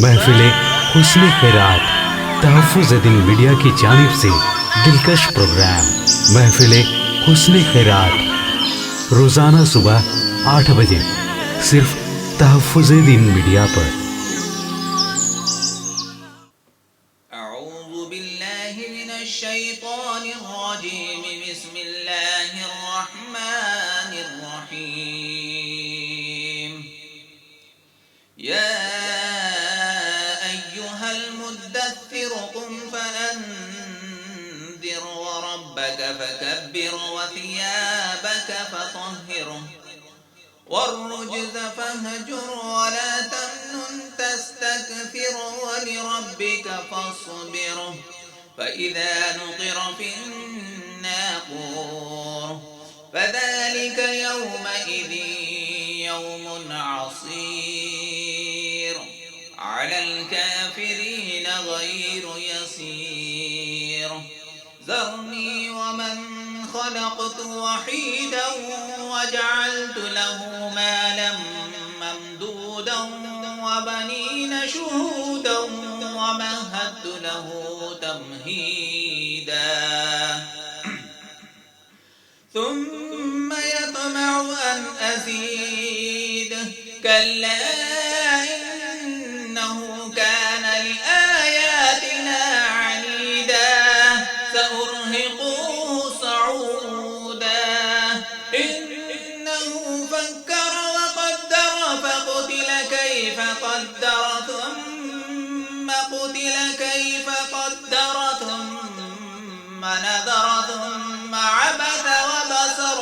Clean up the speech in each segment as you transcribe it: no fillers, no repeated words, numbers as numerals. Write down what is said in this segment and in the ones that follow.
महफिले हुस्न खैरात तहफ़्फ़ुज़ दिन मीडिया की जानिब से दिलकश प्रोग्राम महफिले हुस्न खैरात रोज़ाना सुबह 8 बजे सिर्फ तहफ़्फ़ुज़ दिन मीडिया पर। فكبر وثيابك فطهر والرجز فاهجر ولا تمنن تستكثر ولربك فاصبر فإذا نقر في الناقور فذلك يومئذ يوم عصير على الكافرين غير يسير ذرني ومن خلقت وحيدا وجعلت له مالا ممدودا وبنين شهودا ومهدت له تمهيدا ثم يطمع أن أزيد كلا إنه كان لآياتنا عنيدا سأرهقه صعودا إنه فكر وقدر فقتل كيف قدر ثم قتل كيف قدر ثم نذر ثم عبث وبصر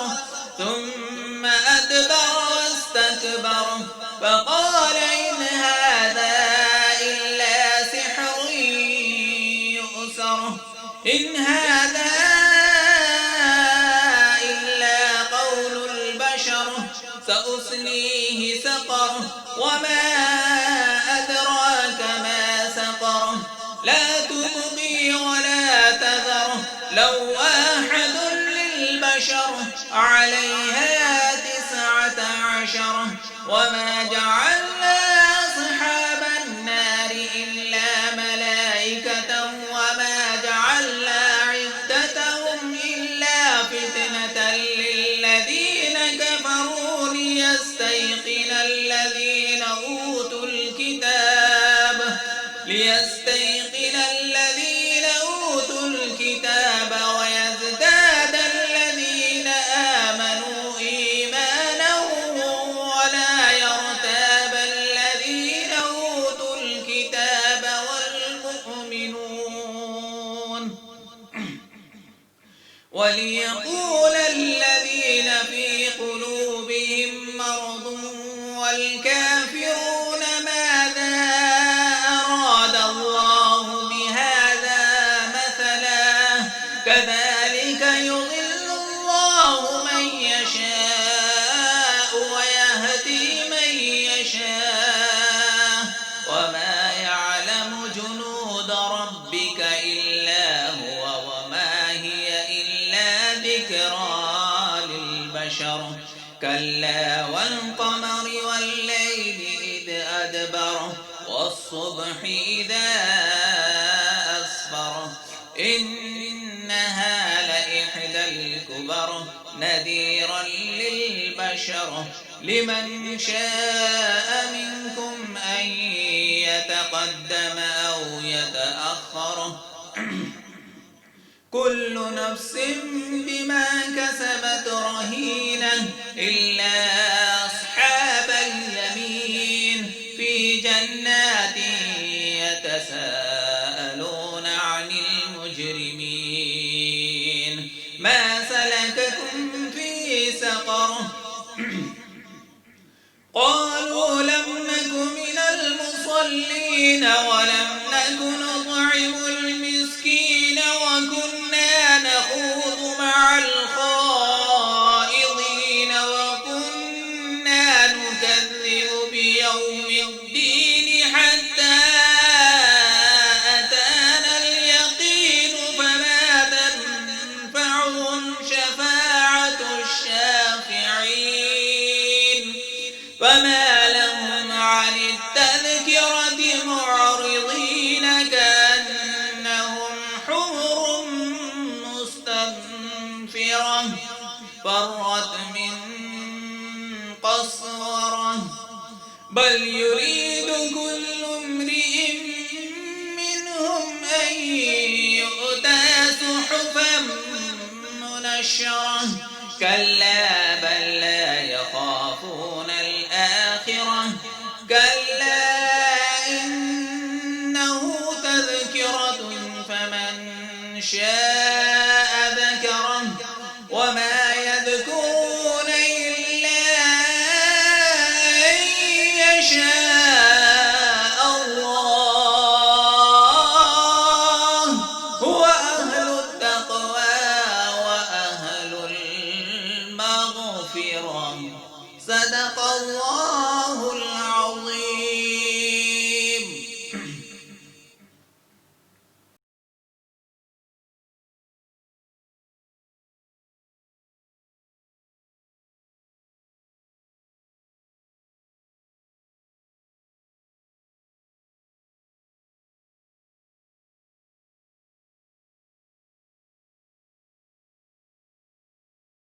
ثم أدبر واستكبر فقال إن هذا إلا سحر يؤثر إن هذا إلا قول البشر سأصليه سقر وما أدراك ما سقر لا تبقي ولا تذر لواحة للبشر عليها 19 وما جعلنا أصحاب النار إلا ملائكة وما جعلنا عدتهم إلا فتنة للذين كفروا ليستيقن الذين أوتوا الكتاب ويزداد الذين آمنوا إيمانا ولا يرتاب الذين أوتوا الكتاب والمؤمنون وليقول الذين في قلوبهم مرض والكافرون ماذا أراد الله بهذا مثلا كذلك يضل الله من يشاء ويهدي من يشاء وما يعلم جنود ربك إلا هو وما هي إلا ذكرى للبشر كلا والقمر والليل إذ أدبر والصبح إذا أسفر إنها لإحدى الكبر نذيرا للبشر لمن شاء منكم أن يتقدم أو يتأخر كل نفس بما كسبت رهينة إلا أصحاب اليمين في جنات يتساءلون عن المجرمين ما سلككم في سقر قالوا لم نك من المصلين ولم نك نطعم المسكين وكنا نخوض مع الخائضين وكنا نكذب بيوم الدين حتى أتانا اليقين فما تنفعهم شفاعة الشافعين فما لهم عن التذكرة صحفا منشرة كلا بل لا يخافون الآخرة كلا إنه تذكرة فمن شاء